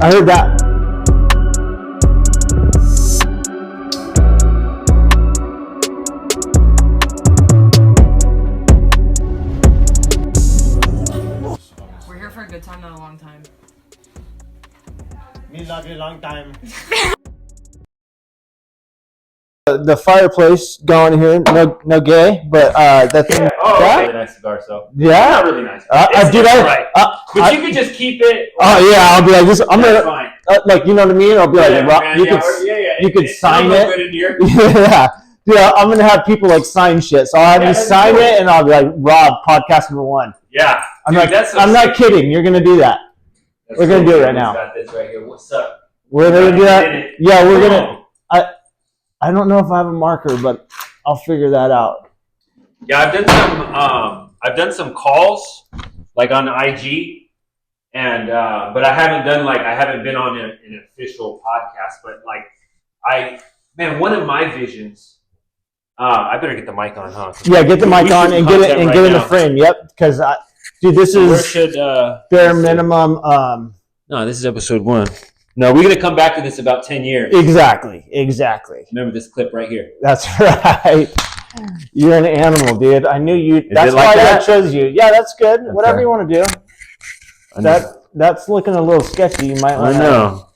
I heard that. We're here for a good time, not a long time. Me love you long time. The fireplace going here, no gay, but that thing. Oh, yeah? really nice cigar, so. Yeah. Not really nice. But you could just keep it. Oh yeah, I'll be like this. I'm gonna fine. like, you know what I mean. I'll be like, you could sign it. Good in here. Yeah. I'm gonna have people like sign shit, so I'll have you sign it, and I'll be like, Rob, podcast number 1. Yeah. I'm Dude, like, I'm not kidding. You're gonna do that. We're gonna do it right now. Got this right here. What's up? We're gonna do that. Yeah, we're gonna. I don't know if I have a marker, but I'll figure that out. Yeah, I've done some calls like on IG, and but I haven't been on an official podcast. But one of my visions. I better get the mic on, huh? Yeah, get the mic on and get it in the frame. Yep, because dude, this is bare minimum. No, this is episode 1. No, we're gonna come back to this about 10 years. Exactly. Remember this clip right here. That's right. You're an animal, dude. I knew you. That's why I chose you. Yeah, that's good. Okay. Whatever you want to do. That's looking a little sketchy. You might want to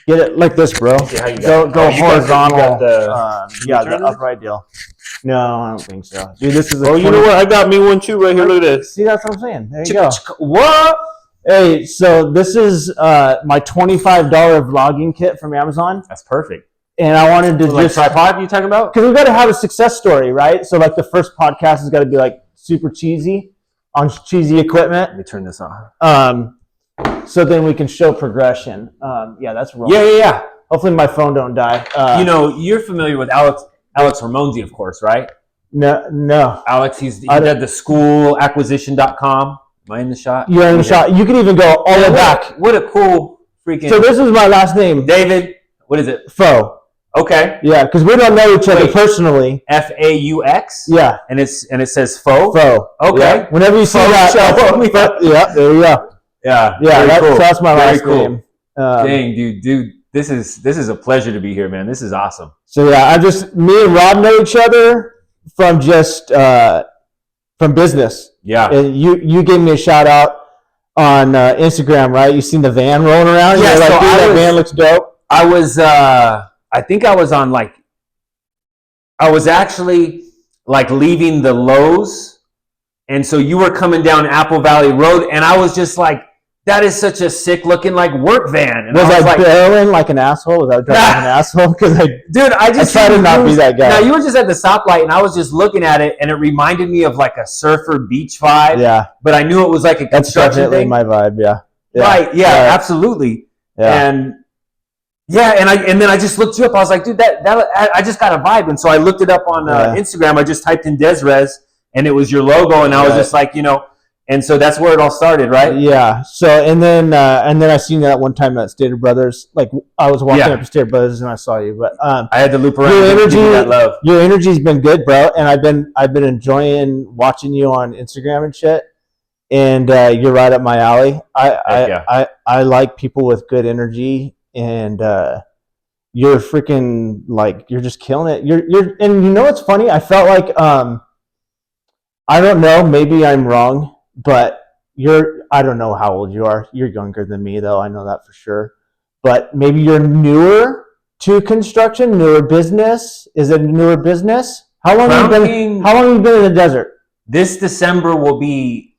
get it like this, bro. Go horizontal. The upright deal. No, I don't think so. Dude, this is. You know what? I got me one too right here. Look at this. See, that's what I'm saying. There you go. What? Hey, so this is my $25 vlogging kit from Amazon. That's perfect. And I wanted to just tripod you talking about? Because we've got to have a success story, right? So like the first podcast has got to be like super cheesy on cheesy equipment. Let me turn this on. So then we can show progression. Yeah, that's wrong. Yeah. Hopefully my phone don't die. You're familiar with Alex Ramonzi, of course, right? No. Alex, he did the schoolacquisition.com. Am I in the shot? You're in the shot. You can even go all the way back. What a cool freaking... So this is my last name. David, what is it? Faux. Okay. Yeah, because we don't know each other personally. F-A-U-X? Yeah. And it says faux? Faux. Okay. Yeah. Whenever you see that... yeah, there you go. Yeah. So that's my last name. Dang, dude, this is a pleasure to be here, man. This is awesome. So yeah, me and Rob know each other from just... from business. Yeah. And you gave me a shout out on Instagram, right? You seen the van rolling around? Yeah, like, that van looks dope. I was I think I was on I was actually leaving the Lowe's, and so you were coming down Apple Valley Road, and I was just like, that is such a sick looking work van. And was I barreling like an asshole? Was I driving like an asshole? Because I try to not be that guy. Now you were just at the stoplight, and I was just looking at it, and it reminded me of like a surfer beach vibe. Yeah. But I knew it was like a construction definitely thing. My vibe. Yeah. Right. Yeah. Absolutely. Yeah. And then I just looked you up. I was like, dude, I just got a vibe, and so I looked it up on Instagram. I just typed in Desres, and it was your logo, and I was just like, And so that's where it all started, right? Yeah. So and then I seen that one time at Stater Brothers. Like I was walking up to Stater Brothers and I saw you. But I had to loop around. Your energy's been good, bro. And I've been enjoying watching you on Instagram and shit. And you're right up my alley. I like people with good energy, and you're freaking you're just killing it. You're and you know what's funny? I felt like I don't know, maybe I'm wrong. But I don't know how old you are. You're younger than me, though. I know that for sure. But maybe you're newer to construction, newer business. Is it a newer business? How long have you been in the desert? This December will be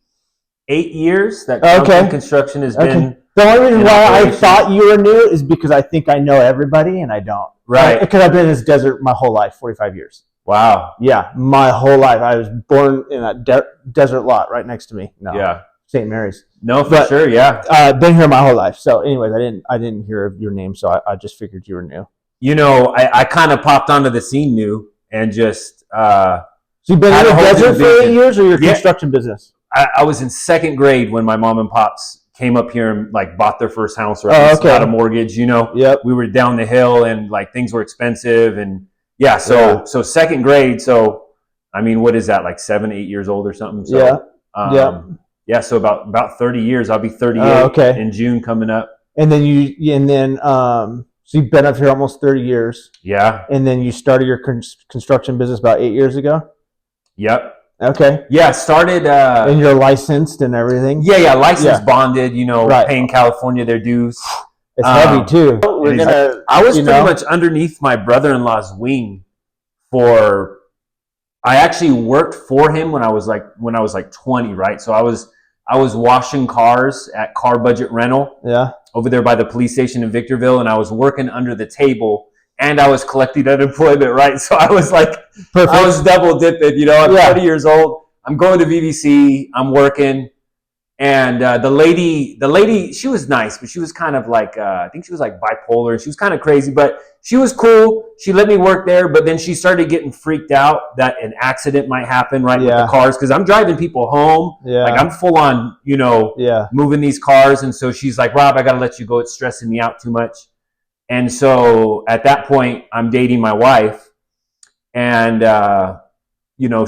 8 years that construction has been. The only reason why I thought you were new is because I think I know everybody, and I don't. Right. Because I've been in this desert my whole life, 45 years. Wow. Yeah, my whole life. I was born in a desert lot right next to me. No. Yeah. St. Mary's. No, for sure, yeah. I've been here my whole life. So anyways, I didn't hear your name, so I just figured you were new. I kind of popped onto the scene new and just... so you've been in the desert for 8 years, or your construction business? I was in second grade when my mom and pops came up here and bought their first house, or at least got a mortgage, Yep. We were down the hill and things were expensive, and so second grade. So, I mean, what is that, 7, 8 years old or something? So, so about 30 years. I'll be 38 in June coming up. And then so you've been up here almost 30 years. Yeah. And then you started your construction business about 8 years ago? Yep. Okay. Yeah, started... and you're licensed and everything? Yeah, licensed, bonded, paying California their dues. It's heavy, too. I was pretty much underneath my brother-in-law's wing for... I actually worked for him when I was like 20, right? So I was washing cars at Car Budget Rental. Yeah. Over there by the police station in Victorville, and I was working under the table, and I was collecting unemployment, right? So I was like, perfect. I was double dipping, I'm 30 years old. I'm going to VBC. I'm working. And the lady, she was nice, but she was kind of like, I think she was like bipolar. She was kind of crazy, but she was cool. She let me work there, but then she started getting freaked out that an accident might happen, right, with the cars, because I'm driving people home. Yeah. Like I'm full on, moving these cars. And so she's like, Rob, I got to let you go. It's stressing me out too much. And so at that point, I'm dating my wife, and,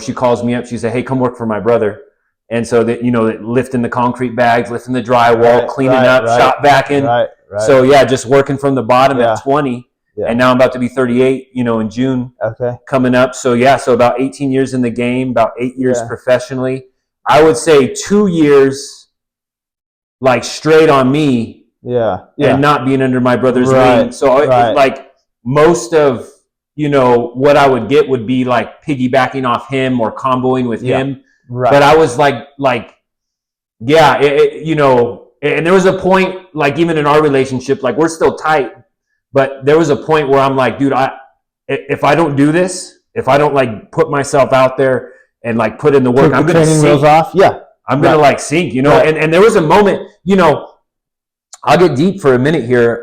she calls me up. She said, hey, come work for my brother. And so that, lifting the concrete bags, lifting the drywall, cleaning up, shop vac. Right. So just working from the bottom at 20. Yeah. And now I'm about to be 38, in June coming up. So so about 18 years in the game, about 8 years professionally. I would say 2 years like straight on me. Yeah. And not being under my brother's wing. So like most of, what I would get would be like piggybacking off him or comboing with him. Right. But I was like, and there was a point, like even in our relationship, like we're still tight, but there was a point where I'm like, dude, if I don't do this, if I don't like put myself out there and like put in the work, I'm going to sink. Wheels off. Yeah. I'm going to like sink, and there was a moment, I'll get deep for a minute here.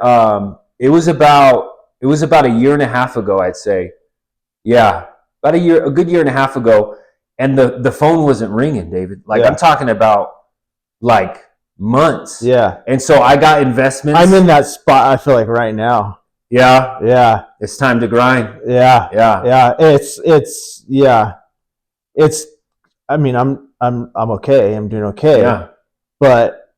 It was about a year and a half ago, I'd say. Yeah. About a good year and a half ago. And the phone wasn't ringing, David. Like I'm talking about like months. Yeah. And so I got investments. I'm in that spot, I feel like, right now. Yeah. Yeah. It's time to grind. Yeah. Yeah. Yeah. It's I mean, I'm okay. I'm doing okay. Yeah. But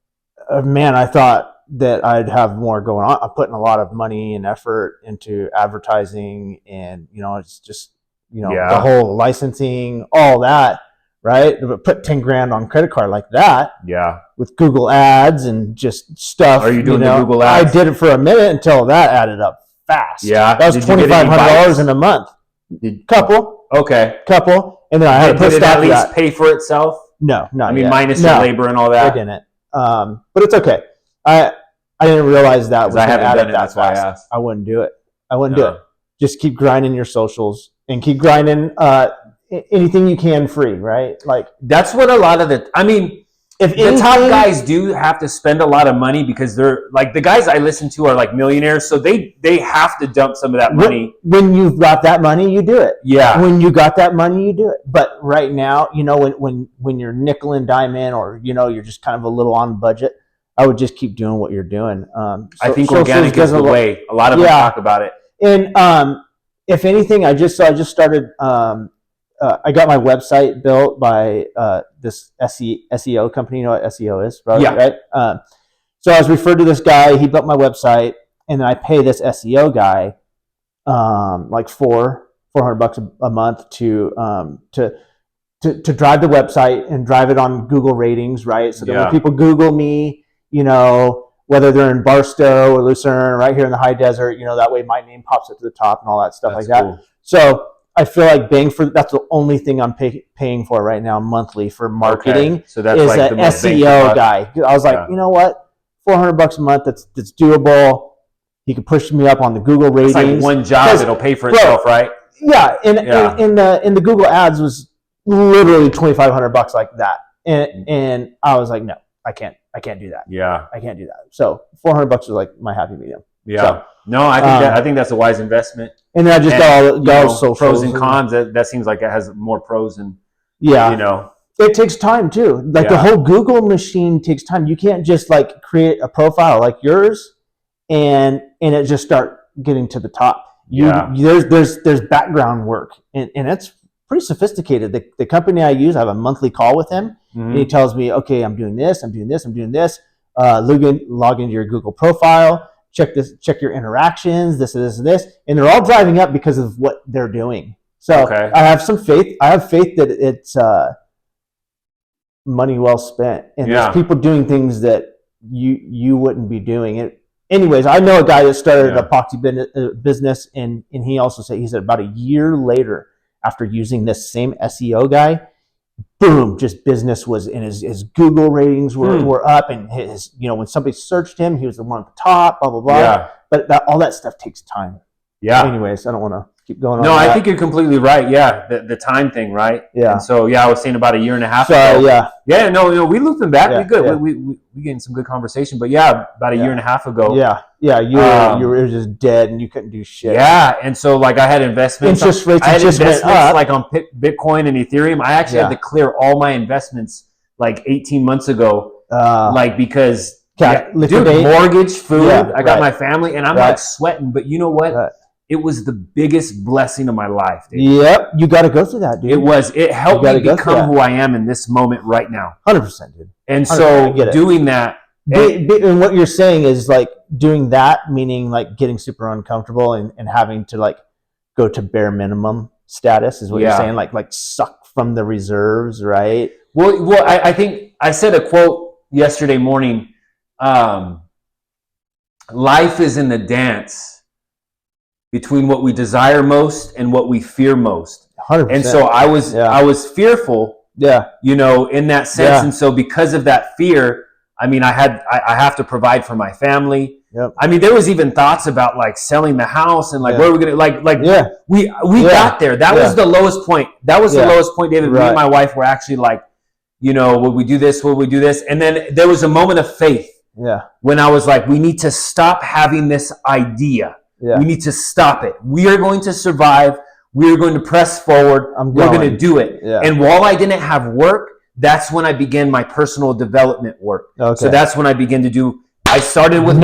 man, I thought that I'd have more going on. I'm putting a lot of money and effort into advertising, and it's just the whole licensing, all that, right? But put 10 grand on credit card like that. Yeah. With Google ads and just stuff. Are you doing the Google ads? I did it for a minute until that added up fast. Yeah. That was $2,500 in a month. Couple. Okay. Couple. And then I had to put at least pay for itself? No, not yet. Minus your labor and all that? I didn't. But it's okay. I didn't realize that was going to add up that fast. I wouldn't do it. Do it. Just keep grinding your socials. And keep grinding anything you can free, right? Like that's what a lot of if the top guys do have to spend a lot of money, because they're like the guys I listen to are like millionaires, so they have to dump some of that money. When you've got that money, you do it. Yeah. When you got that money, you do it. But right now, when you're nickel and dime in, or you're just kind of a little on budget, I would just keep doing what you're doing. I think organic is the way. A lot of them talk about it. And if anything, I just started. I got my website built by this SEO company. You know what SEO is, probably, right? So I was referred to this guy. He built my website, and then I pay this SEO guy like $400 a month to drive the website and drive it on Google ratings, right? So that when people Google me, whether they're in Barstow or Lucerne, right here in the high desert, that way my name pops up to the top and all that stuff. That's like that. Cool. So I feel like that's the only thing I'm paying for right now monthly for marketing. Okay. So that's is like an SEO guy. I was like, you know what, $400 a month, that's doable. He could push me up on the Google ratings. It's like one job, it'll pay for itself, right? Yeah, and in the Google ads was literally $2,500 like that, and I was like, no, I can't do that. Yeah, I can't do that. So $400 was like my happy medium. Yeah. So, no, I think that's a wise investment. And then I just got all pros and cons. That seems like it has more pros and it takes time too. Like the whole Google machine takes time. You can't just like create a profile like yours and it just start getting to the top. There's background work and it's pretty sophisticated. The company I use, I have a monthly call with him, and he tells me, okay, I'm doing this, I'm doing this, I'm doing this. log into your Google profile, check your interactions, this, and they're all driving up because of what they're doing. So I have some faith. I have faith that it's money well spent, and there's people doing things that you wouldn't be doing. And anyways, I know a guy that started an epoxy business, and he also said, he said about a year later, after using this same SEO guy, boom, just business was in his Google ratings were up, and his, when somebody searched him, he was the one at the top, blah, blah, blah. Yeah. But all that stuff takes time. Yeah. Anyways, I don't want to keep going on. No, I think you're completely right. Yeah. The time thing, right? Yeah. And so, I was saying about a year and a half ago. Yeah. Yeah, no, we looped them back. Yeah, we good. Yeah. We getting some good conversation. But about a year and a half ago. Yeah. Yeah. You were just dead and you couldn't do shit. Yeah. And so I had investments. Interest rates just went up. Like on Bitcoin and Ethereum. I actually had to clear all my investments 18 months ago. Because dude, mortgage, food, I got my family, and I'm sweating. But you know what? Right. It was the biggest blessing of my life, dude. Yep, you got to go through that, dude. It helped me become who I am in this moment right now. 100%, dude. And so doing that. And what you're saying is doing that, meaning getting super uncomfortable and having to go to bare minimum status is what you're saying, like suck from the reserves, right? Well, I think I said a quote yesterday morning. Life is in the dance between what we desire most and what we fear most. 100%. And so I was fearful, in that sense. Yeah. And so because of that fear, I have to provide for my family. Yep. There was even thoughts about selling the house and where we're gonna we got there. That was the lowest point. That was the lowest point, David. Right. Me and my wife were actually would we do this? Would we do this? And then there was a moment of faith. Yeah. When I was we need to stop having this idea. Yeah. We need to stop it. We are going to survive. We are going to press forward. We're going to do it. Yeah. And while I didn't have work, that's when I began my personal development work. Okay. So that's when I began to do. I started with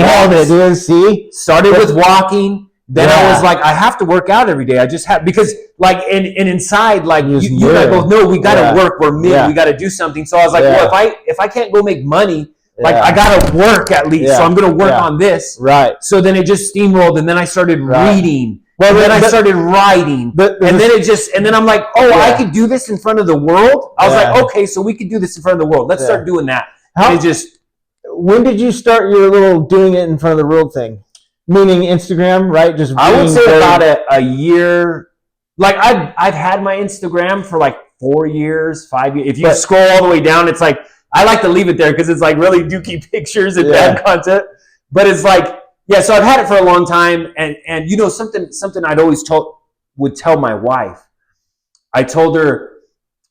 Started with walking. Then I was I have to work out every day. I just have because and inside you and I both know we got to work. We're men. We got to do something. So I was well, if I can't go make money. I gotta work at least, so I'm gonna work on this. Right. So then it just steamrolled, and then I started reading. Well, then I started writing, and then I'm I could do this in front of the world. I was okay, so we could do this in front of the world. Let's start doing that. When did you start your little doing it in front of the world thing? Meaning Instagram, right? I would say about a year. I've had my Instagram for 4 years, 5 years. If you scroll all the way down, it's I like to leave it there because it's really dookie pictures and bad content. But it's so I've had it for a long time. And something I'd always would tell my wife. I told her,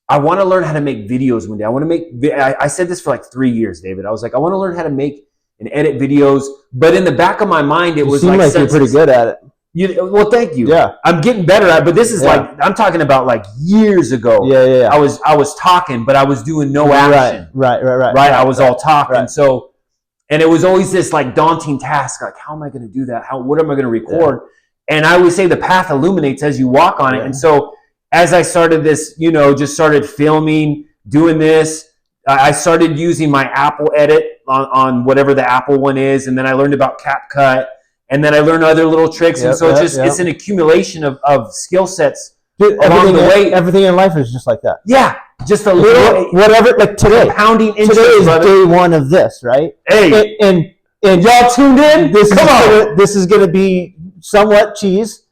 I want to learn how to make videos one day. I want to make, I said this for 3 years, David. I was I want to learn how to make and edit videos. But in the back of my mind, it was you're pretty good at it. Well, thank you. Yeah, I'm getting better at it, but this is I'm talking about years ago. Yeah. I was talking, but I was doing no action. Right. I was all talk, and it was always this daunting task. How am I going to do that? What am I going to record? Yeah. And I always say the path illuminates as you walk on it. And so as I started this, just started filming, doing this. I started using my Apple Edit on whatever the Apple one is, and then I learned about CapCut. And then I learned other little tricks. And so it's an accumulation of skill sets along the way. Everything in life is just like that. Yeah. Just a little. Whatever, today. Compounding interest. Today is day one of this, right? Hey. And y'all tuned in? This is going to be somewhat cheese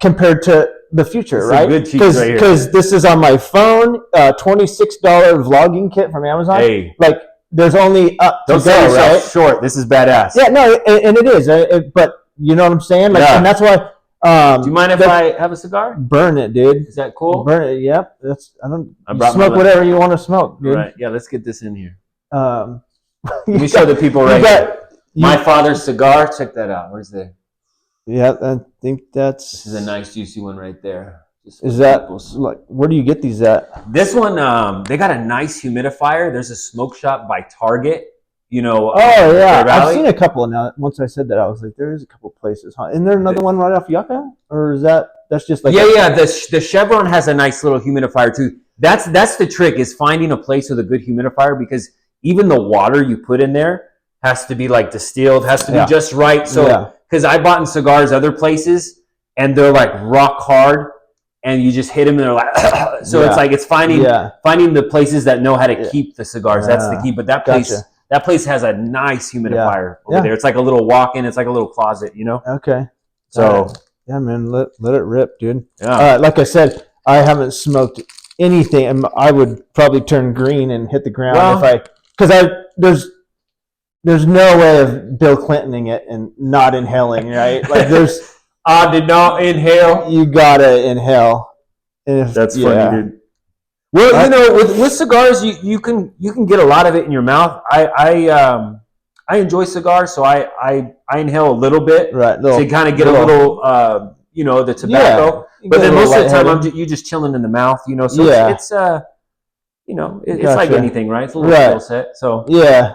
compared to the future, right? Good cheese right here. Because this is on my phone, $26 vlogging kit from Amazon. Hey. There's only up to Don't sell yourself short. This is badass. Yeah, no, and it is. But you know what I'm saying? And that's why. Do you mind if I have a cigar? Burn it, dude. Is that cool? Burn it. Yep. Smoke whatever you want to smoke, dude. Right. Yeah. Let's get this in here. Let me show the people here. My father's cigar. Check that out. Where's the? Yeah, I think that's. This is a nice juicy one right there. Is that where do you get these at? This one, they got a nice humidifier. There's a smoke shop by Target. Oh yeah, I've seen a couple now. Once I said that, I was there is a couple places, huh? Isn't there another one right off Yucca, or is that's just the Chevron has a nice little humidifier too. That's the trick, is finding a place with a good humidifier, because even the water you put in there, has to be like distilled, has to be just right. So, because I bought in cigars other places, and they're like rock hard, and you just hit them, and they're like, so it's like it's finding the places that know how to keep the cigars. That's the key. But that place has a nice humidifier over there. It's like a little walk-in. It's like a little closet, you know. Okay. So yeah, man, let it rip, dude. Yeah. Like I said, I haven't smoked anything, and I would probably turn green and hit the ground there's no way of Bill Clintoning it and not inhaling, right? Like I did not inhale. You gotta inhale. That's funny, dude. Well, you know, with cigars, you can get a lot of it in your mouth. I enjoy cigars, so I inhale a little bit, right? To kind of get a little, you know, the tobacco. But then most of the time, you just chilling in the mouth, you know. So it's you know, it's like anything, right? It's a little skill set. So yeah.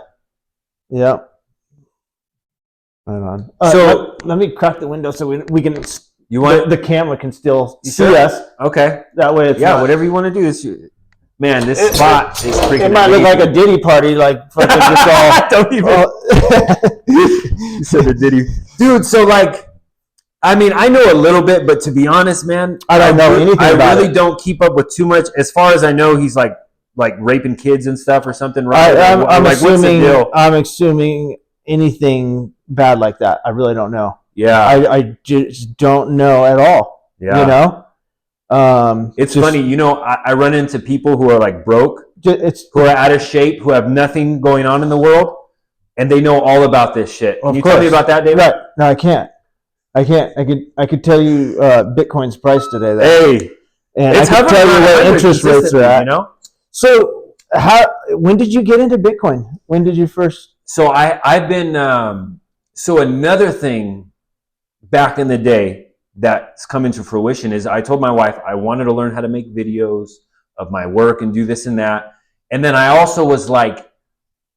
Right on. So let me crack the window so we can. You want the camera can still see us. Okay. That way it's whatever you want to do. Man, this spot is freaking. It might look like a Diddy party, like fucking just all. Don't even. You said a Diddy, dude. So like, I mean, I know a little bit, but to be honest, man, I don't know anything about it. I really don't keep up with too much. As far as I know, he's like raping kids and stuff or something, right? I'm like, assuming. What's the deal? I'm assuming anything bad like that. I really don't know. Yeah, I just don't know at all. Yeah, you know, it's funny. You know, I run into people who are like broke, who are out of shape, who have nothing going on in the world, and they know all about this shit. Can you tell me about that, David? Right. No, I can't. I could tell you Bitcoin's price today, though. Hey, and I could tell you what interest rates are at. You know. So, when did you get into Bitcoin? When did you first? So I've been. So another thing back in the day that's come into fruition is I told my wife I wanted to learn how to make videos of my work and do this and that. And then I also was like,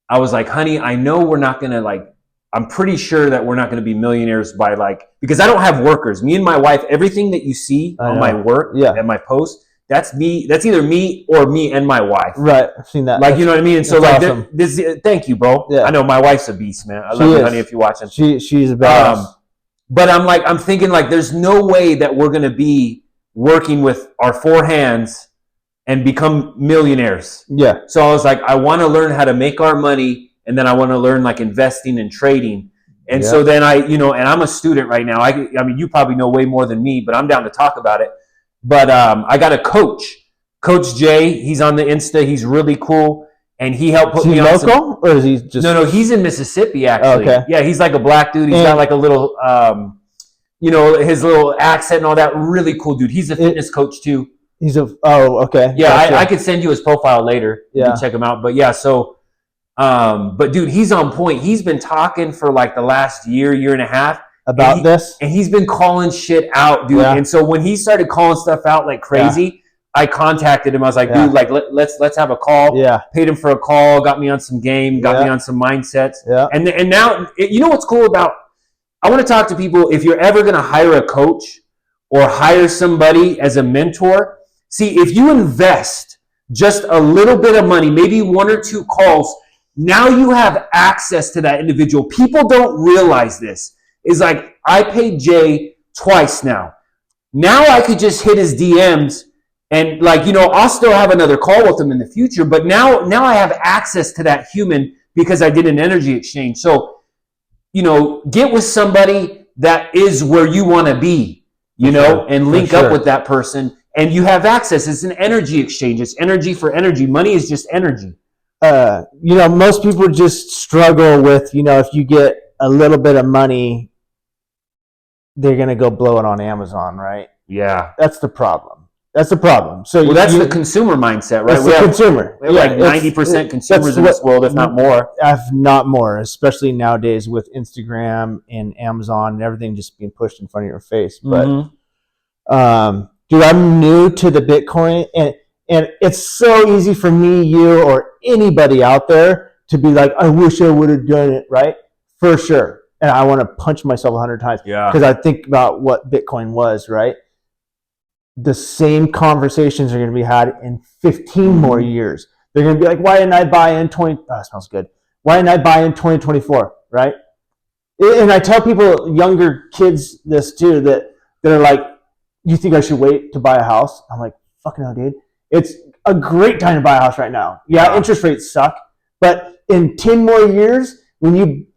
honey, I know we're not going to I'm pretty sure that we're not going to be millionaires by because I don't have workers. Me and my wife, everything that you see on my work and my post, that's me. That's either me or me and my wife. Right. I've seen that. You know what I mean? And so awesome. Thank you, bro. Yeah. I know my wife's a beast, man. I love you, honey, if you're watching. She's a badass. But I'm thinking there's no way that we're going to be working with our four hands and become millionaires. Yeah. So I was like, I want to learn how to make our money, and then I want to learn investing and trading. And so then and I'm a student right now. I mean, you probably know way more than me, but I'm down to talk about it. But I got a coach, Coach Jay. He's on the Insta. He's really cool. And he helped put me on. Is he local or is he just? No, he's in Mississippi actually. Okay. Yeah, he's like a black dude. He's got like a little, his little accent and all that. Really cool dude. He's a fitness coach too. Okay. Yeah, gotcha. I could send you his profile later. Yeah. You can check him out. But yeah, so, but dude, he's on point. He's been talking for the last year and a half about this, and he's been calling shit out, dude. Yeah. And so when he started calling stuff out like crazy. I contacted him. I was like, dude, let's have a call. Yeah. Paid him for a call, got me on some game, got me on some mindsets. Yeah. And now, you know what's cool about, I want to talk to people, if you're ever going to hire a coach or hire somebody as a mentor, see, if you invest just a little bit of money, maybe one or two calls, now you have access to that individual. People don't realize this. Is I paid Jay twice now. Now I could just hit his DMs and I'll still have another call with him in the future, but now I have access to that human because I did an energy exchange. So, get with somebody that is where you want to be, and link up with that person, and you have access. It's an energy exchange. It's energy for energy. Money is just energy. Most people just struggle with, if you get a little bit of money, they're going to go blow it on Amazon, right? Yeah. That's the problem. So that's the consumer mindset, right? That's the consumer. We have 90% consumers in this world, if not more. If not more, especially nowadays with Instagram and Amazon and everything just being pushed in front of your face. But, dude, I'm new to the Bitcoin, and it's so easy for me, you, or anybody out there to be like, I wish I would have done it, right? For sure. And I want to punch myself 100 times. Yeah. Because I think about what Bitcoin was, right? The same conversations are going to be had in 15 more years. They're going to be like, why didn't I buy in 20? Oh, it smells good. Why didn't I buy in 2024, right? And I tell people, younger kids, this too, that they're like, you think I should wait to buy a house? I'm like, fucking hell, dude. It's a great time to buy a house right now. Yeah, interest rates suck, but in 10 more years, when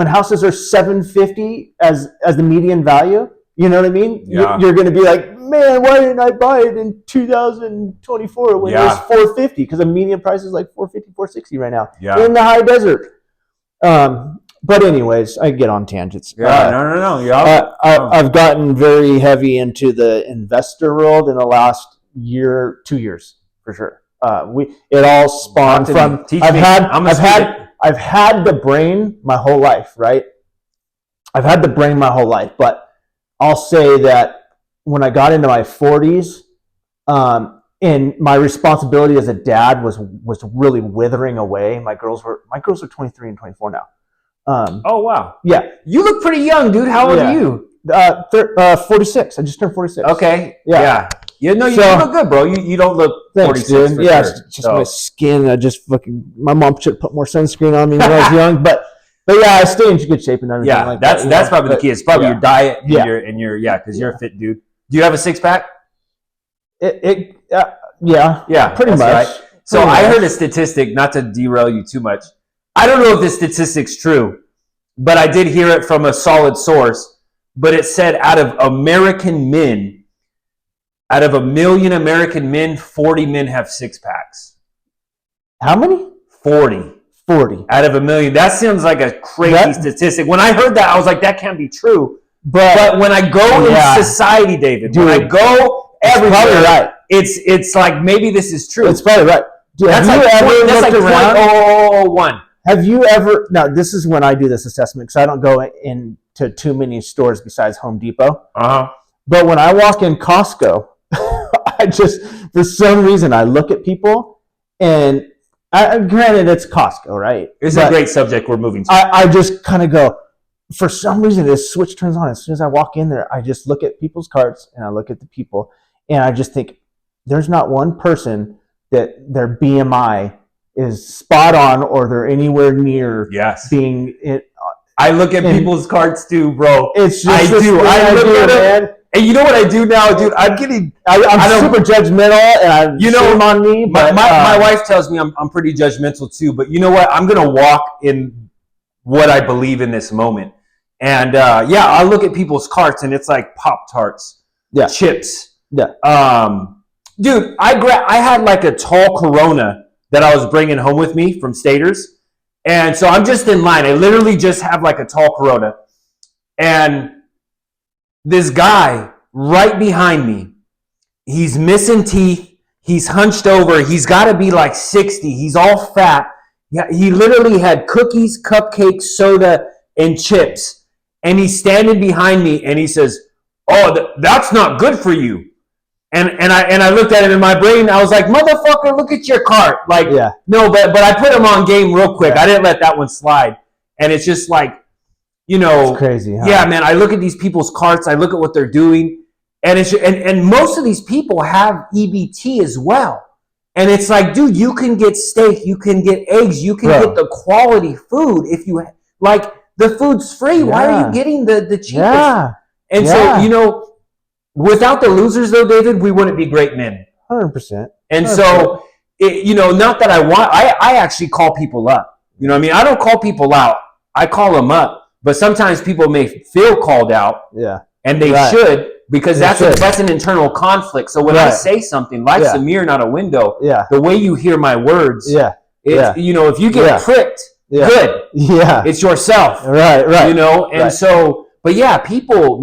houses are 750 as the median value, you know what I mean? Yeah. You're going to be like, man, why didn't I buy it in 2024 when it was 450? Because the median price is like 450, 460 right now. Yeah. We're in the high desert. But anyways, I get on tangents. Yeah, no. Yeah. I've gotten very heavy into the investor world in the last 2 years for sure. It all spawned from. I've had the brain my whole life, right? I've had the brain my whole life, but I'll say that when I got into my 40s, and my responsibility as a dad was really withering away. My girls are 23 and 24 now. Oh wow! Yeah, you look pretty young, dude. How old are you? 46. I just turned 46. Okay. Yeah. You know, you look good, bro. You don't look 46. Dude. Yeah, sure. It's just my skin. My mom should put more sunscreen on me when I was young, but yeah, I stay in good shape and everything. Yeah, like that's probably the key. It's probably your diet and your because you're a fit dude. Do you have a 6-pack? Yeah, pretty much. Right. So I heard a statistic, not to derail you too much. I don't know if this statistic's true, but I did hear it from a solid source. But it said out of American men, out of 1 million American men, 40 men have 6-packs. How many? 40. 40. Out of 1 million. That sounds like a crazy statistic. When I heard that, I was like, that can't be true. But when I go in society, David, when I go everywhere, probably right. It's like maybe this is true. It's probably right. Dude, that's like 0.001. Have you ever? Now, this is when I do this assessment because I don't go into too many stores besides Home Depot. But when I walk in Costco, I just, for some reason, I look at people, and granted, it's Costco, right? It's a great subject we're moving to. I just kind of go, for some reason, this switch turns on. As soon as I walk in there, I just look at people's carts, and I look at the people, and I just think, there's not one person that their BMI is spot on or they're anywhere near being it. I look at people's carts too, bro. It's just I do. I look at it, and you know what I do now, dude? I'm super judgmental, and shame on me. But my wife tells me I'm pretty judgmental too. But you know what? I'm gonna walk in what I believe in this moment. And I look at people's carts, and it's like Pop-Tarts, chips. Dude, I had like a tall Corona that I was bringing home with me from Staters. And so I'm just in line. I literally just have like a tall Corona. And this guy right behind me, he's missing teeth. He's hunched over. He's got to be like 60. He's all fat. Yeah, he literally had cookies, cupcakes, soda, and chips. And he's standing behind me and he says, "Oh, that's not good for you." And I looked at him in my brain. I was like, "Motherfucker, look at your cart." Like, no, but I put him on game real quick. I didn't let that one slide. And it's just like, it's crazy. Huh? Yeah, man. I look at these people's carts. I look at what they're doing, and and most of these people have EBT as well. And it's like, dude, you can get steak, you can get eggs, you can get the quality food if you like. The food's free. Yeah. Why are you getting the cheapest? Yeah. And so without the losers, though, David, we wouldn't be great men. 100%. And so, not that I actually call people up. You know what I mean? I don't call people out. I call them up. But sometimes people may feel called out. Yeah. And they should, because that's an internal conflict. So when I say something, life's a mirror, not a window. Yeah. The way you hear my words. Yeah. If you get pricked, good. Yeah. It's yourself. Right. And so... But yeah, people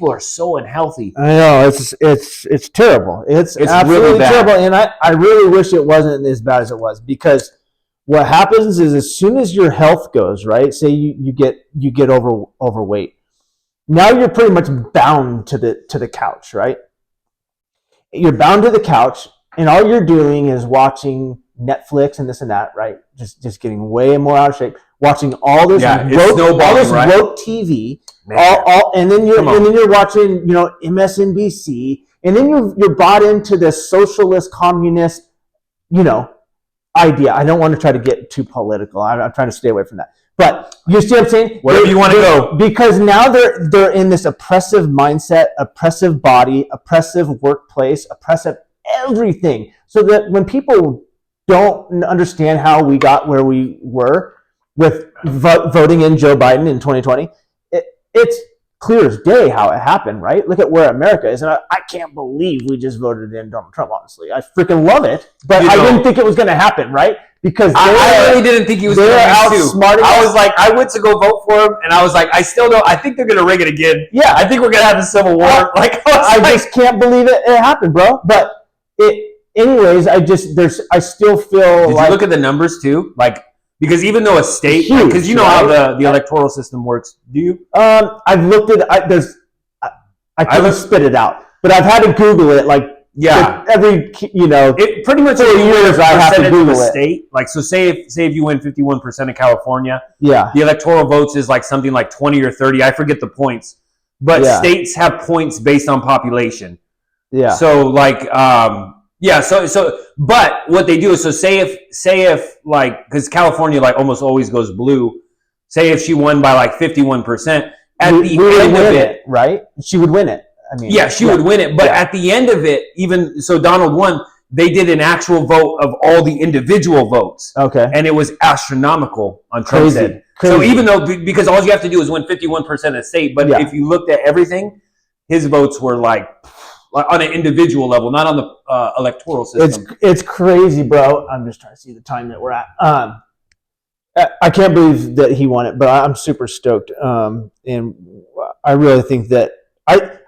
are so unhealthy. I know, it's terrible. It's absolutely really bad. Terrible, and I really wish it wasn't as bad as it was, because what happens is as soon as your health goes, right? Say you get overweight, now you're pretty much bound to the couch, right? You're bound to the couch, and all you're doing is watching Netflix and this and that, right? Just getting way more out of shape, watching all this woke TV. And then you're watching, MSNBC, and then you're bought into this socialist, communist, idea. I don't want to try to get too political. I'm trying to stay away from that. But you see what I'm saying? Wherever you want to go. Because now they're in this oppressive mindset, oppressive body, oppressive workplace, oppressive everything. So that when people don't understand how we got where we were with voting in Joe Biden in 2020, it's clear as day how it happened, right? Look at where America is. And I can't believe we just voted in Donald Trump, honestly. I freaking love it. But I didn't think it was going to happen, right? Because I really didn't think he was going to outsmarting us. I was like, I went to go vote for him, and I was like, I still don't. I think they're going to rig it again. Yeah. I think we're going to have a civil war. I just can't believe it happened, bro. But anyways, I still feel Did like... you look at the numbers, too? Like, because even though a state... Because you know how the electoral system works. Do you? I've looked at... I couldn't spit it out. But I've had to Google it, like... Yeah, every it pretty much 4 years I have to Google it. State, like, so say if you win 51% of California, the electoral votes is like something like 20 or 30. I forget the points, but states have points based on population. Yeah. So like so but what they do is, so say if like, because California like almost always goes blue. Say if she won by like 51%, at the end of it, right? She would win it. I mean, she would win it, but at the end of it, even so, Donald won. They did an actual vote of all the individual votes, and it was astronomical on Trump's end. So even though, because all you have to do is win 51% of the state, but if you looked at everything, his votes were like on an individual level, not on the electoral system. It's crazy, bro. I'm just trying to see the time that we're at. I can't believe that he won it, but I'm super stoked, and I really think that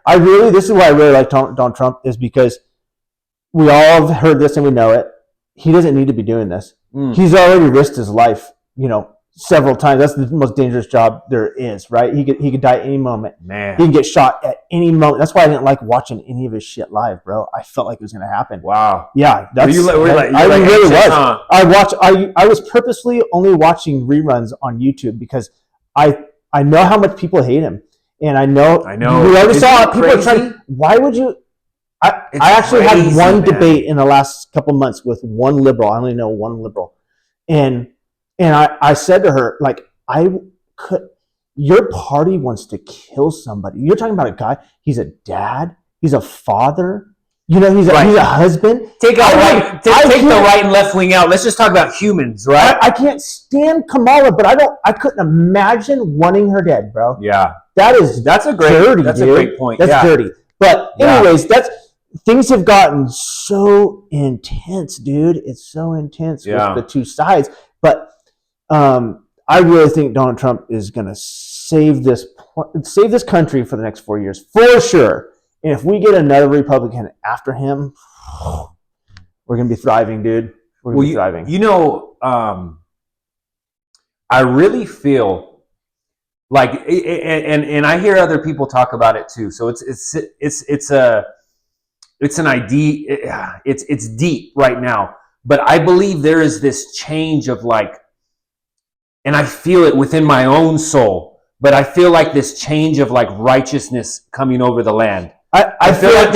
this is why I really like Donald Trump, is because we all have heard this and we know it. He doesn't need to be doing this. He's already risked his life, several times. That's the most dangerous job there is, right? He could die at any moment. Man. He can get shot at any moment. That's why I didn't like watching any of his shit live, bro. I felt like it was going to happen. Wow. Yeah. I really was. I was purposely only watching reruns on YouTube because I know how much people hate him. And I know. We already saw it. People are trying. Why would you? I actually had one debate in the last couple months with one liberal. I only know one liberal, and I said to her, like, your party wants to kill somebody. You're talking about a guy. He's a dad. He's a father. He's a husband. Take the right and left wing out. Let's just talk about humans, right? I can't stand Kamala, but I couldn't imagine wanting her dead, bro. Yeah. That's a great point. That's dirty. But anyways, things have gotten so intense, dude. It's so intense with the two sides. But I really think Donald Trump is going to save this country for the next 4 years, for sure. And if we get another Republican after him, we're going to be thriving, dude. We're going to be thriving. I really feel like, and I hear other people talk about it too. So it's an idea. It's deep right now, but I believe there is this change of like, and I feel it within my own soul, but I feel like this change of like righteousness coming over the land. I feel like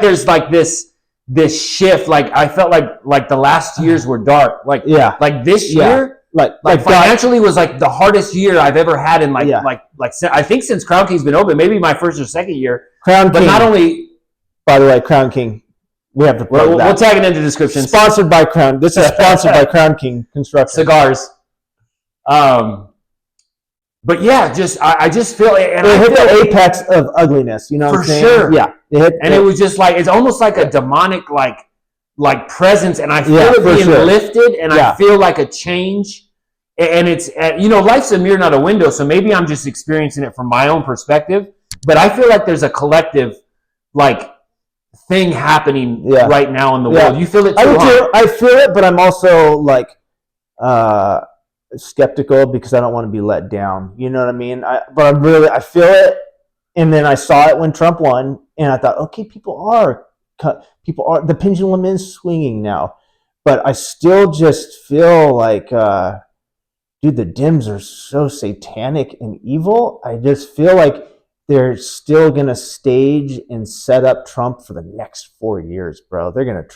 there's like this shift. Like I felt like the last years were dark. Like this year. Like financially was like the hardest year I've ever had in like I think since Crown King's been open, maybe my first or second year. Crown King. Not only, by the way, Crown King. We have to plug that. We'll tag it into the description. Sponsored by Crown. This is sponsored by Crown King Construction. Cigars. But yeah, I just feel it, and it hit the apex of ugliness. You know what I'm saying? For sure. Yeah. It was just like, it's almost like a demonic like presence, and I feel it being lifted, and I feel like a change. And it's life's a mirror, not a window. So maybe I'm just experiencing it from my own perspective, but I feel like there's a collective like thing happening right now in the world. You feel it too? I feel it, but I'm also like skeptical because I don't want to be let down. You know what I mean? I feel it, and then I saw it when Trump won, and I thought, okay, people are the pendulum is swinging now, but I still just feel like, dude, the Dems are so satanic and evil. I just feel like they're still gonna stage and set up Trump for the next 4 years, bro. They're gonna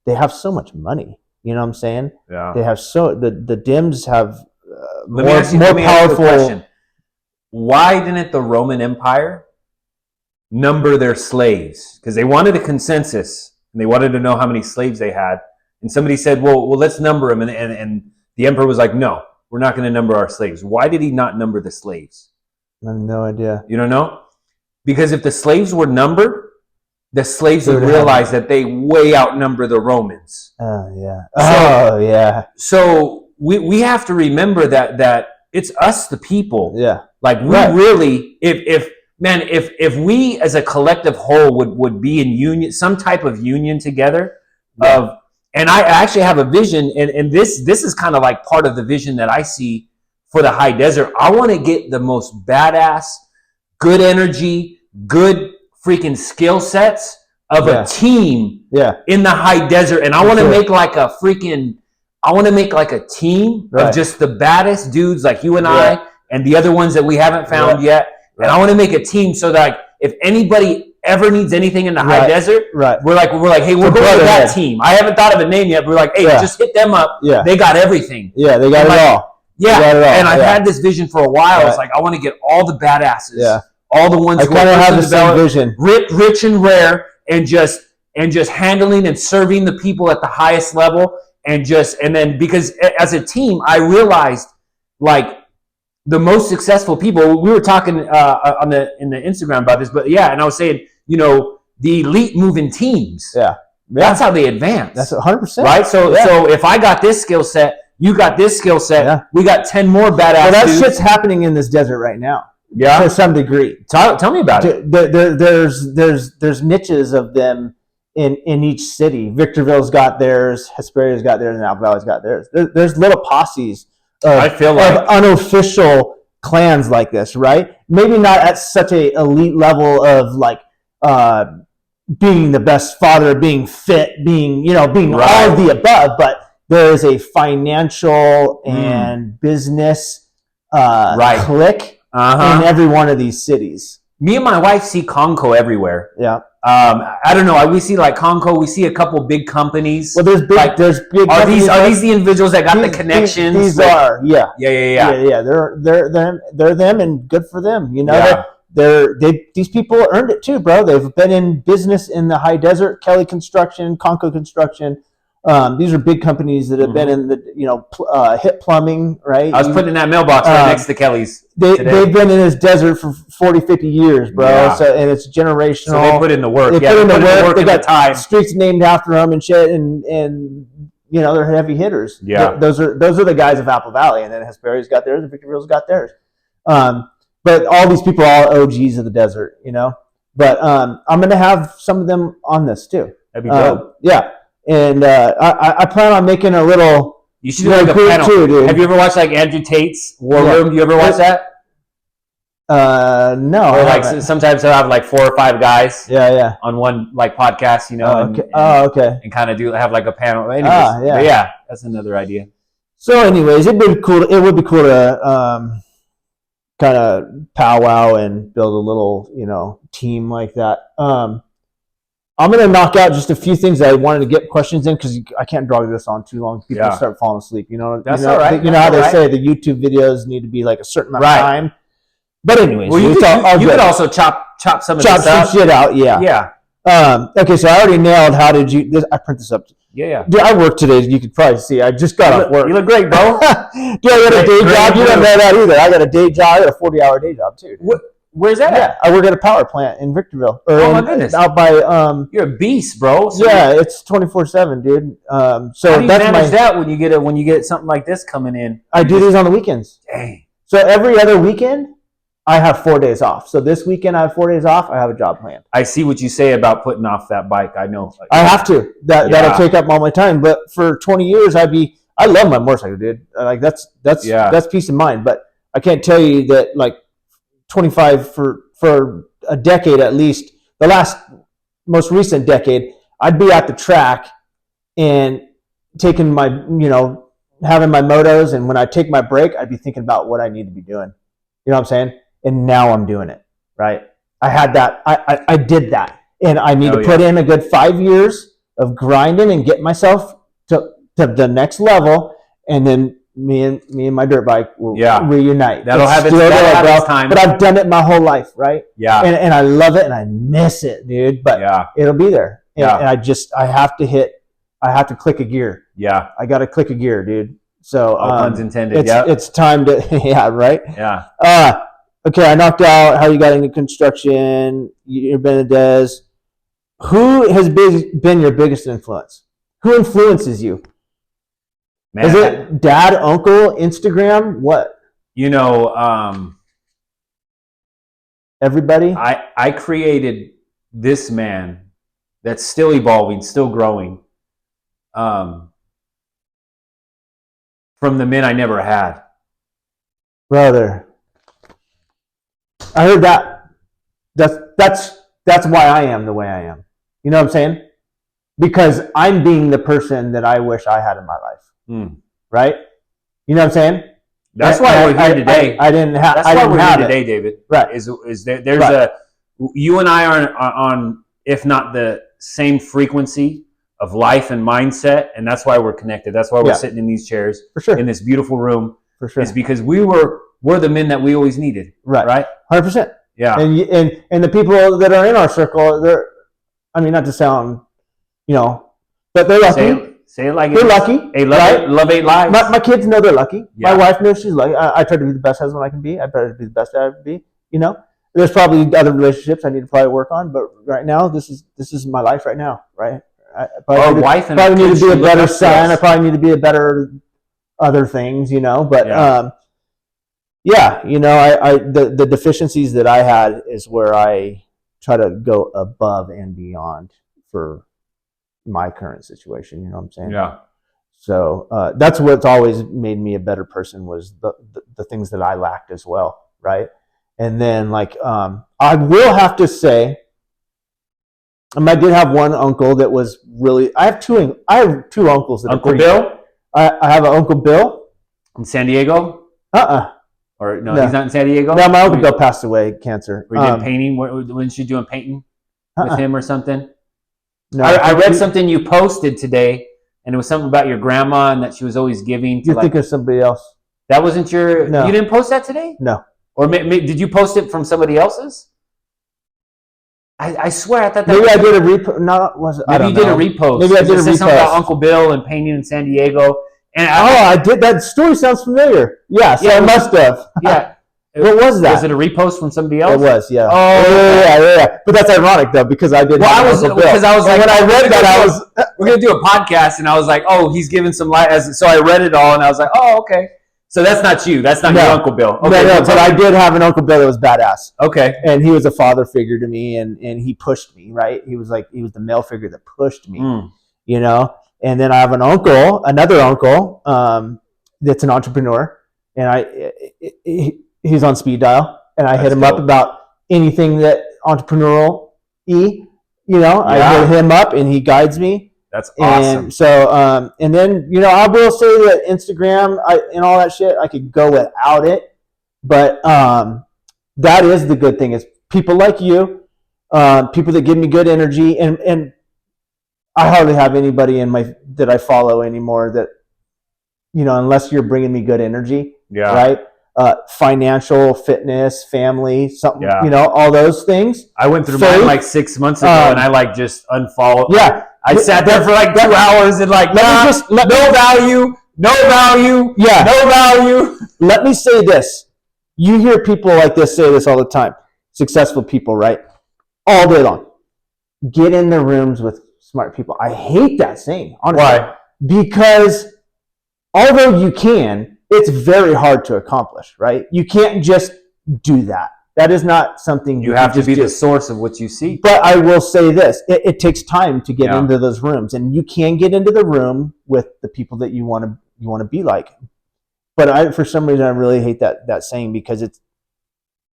they have so much money. You know what I'm saying? Yeah. They have the Dims have Let more me ask you a powerful. question. Why didn't the Roman Empire number their slaves? Because they wanted a consensus and they wanted to know how many slaves they had. And somebody said, well, let's number them. And the emperor was like, no, we're not going to number our slaves. Why did he not number the slaves? I have no idea. You don't know? Because if the slaves were numbered, the slaves would realize that they way outnumber the Romans. Oh, yeah. So we have to remember that it's us, the people. Yeah. Like we really, if we as a collective whole would be in union, some type of union together and I actually have a vision, and this is kind of like part of the vision that I see for the high desert. I want to get the most badass, good energy, good freaking skill sets of a team in the high desert. And I want to make like a team of just the baddest dudes like you and I and the other ones that we haven't found yet. And I want to make a team so that if anybody ever needs anything in the high desert, we're like, hey, we're going to that team. I haven't thought of a name yet, but we're like, hey, just hit them up. Yeah. They got everything. Yeah, they got it all. Yeah, and I've had this vision for a while. It's like I want to get all the badasses. Yeah. All the ones who kind of have the same vision. Rich and rare, and just handling and serving the people at the highest level, and then because as a team, I realized like the most successful people. We were talking in the Instagram about this, but and I was saying, the elite move in teams. Yeah, that's how they advance. That's 100%. Right. So if I got this skill set, you got this skill set. We got 10 more badass. Well, that dudes. shit's happening in this desert right now. Yeah, to some degree. Tell me about it. There's niches of them in each city. Victorville's got theirs, Hesperia's got theirs, and Alpha Valley's got theirs. There's little posses of unofficial clans like this, right? Maybe not at such a elite level of like being the best father, being fit, being all of the above, but there is a financial and business clique in every one of these cities. Me and my wife see Conco everywhere. Yeah. I don't know. We see like Conco. We see a couple big companies. Well, there's big. Are these the individuals that got the connections? These are. Yeah. Yeah. They're them, and good for them. These people earned it too, bro. They've been in business in the high desert. Kelly Construction, Conco Construction. These are big companies that have been in the hit plumbing, right? I was putting in that mailbox right next to Kelly's. They've been in this desert for 40, 50 years, bro. Yeah. So, and it's generational. So they put in the work. They put in the work. They got time. Streets named after them and shit, and they're heavy hitters. Yeah, those are the guys of Apple Valley, and then Hesperia's got theirs, and Victorville's got theirs. But all these people are all OGs of the desert, But I'm gonna have some of them on this too. That'd be dope. Yeah. And I plan on making a little. You should do like a panel. Too, dude. Have you ever watched like Andrew Tate's War Room? Do you ever watch that? No. Or like sometimes they'll have like 4 or 5 guys. Yeah. On one like podcast, okay. And kind of have like a panel. Anyways, but yeah, that's another idea. So, anyways, it would be cool. It would be cool to kind of powwow and build a little team like that. I'm going to knock out just a few things that I wanted to get questions in because I can't drag this on too long. People start falling asleep. That's all right. How they say the YouTube videos need to be like a certain amount of time. But anyways, well, you could also chop some of this some shit out. Yeah. Okay, so I already nailed how did you. I print this up. Yeah. Dude, I work today. You could probably see. I just got off work. You look great, bro. Dude, I got a day job. You don't know that either. I got a day job. I got a 40-hour day job too. Dude. Where's that at? I work at a power plant in Victorville. My goodness. Out by You're a beast, bro. So it's 24/7, dude. So how do you manage that when you get something like this coming in? I do these on the weekends. Dang. So every other weekend I have 4 days off. So this weekend I have 4 days off. I have a job planned. I see what you say about putting off that bike. I know. I have to. That'll take up all my time. But for 20 years I love my motorcycle, dude. Like that's peace of mind. But I can't tell you that like 25 for a decade at least, the most recent decade, I'd be at the track and taking my, having my motos, and when I take my break, I'd be thinking about what I need to be doing. You know what I'm saying? And now I'm doing it, right? I had that, I did that, and I need to put in a good 5 years of grinding and get myself to to the next level, and then me and my dirt bike will reunite. That'll have its time. But I've done it my whole life, right? Yeah. And I love it and I miss it, dude. But it'll be there. And I have to click a gear. Yeah. I got to click a gear, dude. So all puns intended. It's time to right? Yeah. Okay, I knocked out how you got into construction, your Benedez. Who has been your biggest influence? Who influences you? Man, is it dad, uncle, Instagram? What? Everybody? I created this man that's still evolving, still growing, from the men I never had. Brother, I heard that. That's why I am the way I am. You know what I'm saying? Because I'm being the person that I wish I had in my life. Right? You know what I'm saying? That's why we're here today. I didn't have. That's why we're here today, David. Right? Is there's you and I are on, if not the same frequency of life and mindset, and that's why we're connected. That's why we're sitting in these chairs, for sure, in this beautiful room. For sure, is because we're the men that we always needed. Right? 100%. Yeah. And the people that are in our circle, not to sound, but they're lucky. Say it like they're lucky. Hey, love ain't lies. My kids know they're lucky. Yeah. My wife knows she's lucky. I try to be the best husband I can be. I try to be the best dad I can be. There's probably other relationships I need to probably work on, but right now, this is my life right now. Right? Our wife and probably need to be a better son. I probably need to be a better other things. But the deficiencies that I had is where I try to go above and beyond for my current situation. You know what I'm saying? Yeah. So that's what's always made me a better person was the things that I lacked as well, right? And then I will have to say, I did have one uncle that was really. I have two uncles that Uncle are Bill. I have an Uncle Bill in San Diego. Or no, he's not in San Diego. No, my Uncle Bill passed away, cancer. Were you doing painting? Wasn't she doing painting with him or something? No, I read something you posted today, and it was something about your grandma and that she was always giving. You think of somebody else? That wasn't your. No. You didn't post that today? No. Or did you post it from somebody else's? I swear I thought that. Maybe I did a repost. No, was it? Maybe you did a repost. Maybe I did a repost. Something about Uncle Bill and painting in San Diego. And I did. That story sounds familiar. Yeah, so I must have. Yeah. What was that? Was it a repost from somebody else? It was, yeah. Oh, yeah. But that's ironic though, because I did. Well, because I was like, when I read that, we're gonna do a podcast, and I was like, oh, he's giving some light. So I read it all, and I was like, oh, okay. So that's not you. That's not your Uncle Bill. Okay, no, but I did have an Uncle Bill that was badass. Okay. And he was a father figure to me, and he pushed me, right? He was the male figure that pushed me, And then I have another uncle, that's an entrepreneur, and he's on speed dial, and I hit him up about anything that entrepreneurial I hit him up, and he guides me. That's awesome. And so, and then, I will say that Instagram and all that shit, I could go without it. But that is the good thing is people like you, people that give me good energy. And I hardly have anybody that I follow anymore that, unless you're bringing me good energy. Yeah. Right. Financial, fitness, family, something, all those things. I went through mine like 6 months ago, and I just unfollowed. Yeah. I sat there for 2 hours and no value. Yeah. No value. Let me say this. You hear people like this say this all the time. Successful people, right? All day long. Get in the rooms with smart people. I hate that saying, honestly. Why? Because although you can, it's very hard to accomplish, right? You can't just do that. That is not something you have to be the source of what you see. But I will say this: it takes time to get into those rooms, and you can get into the room with the people that you want to be like. But for some reason, I really hate that saying because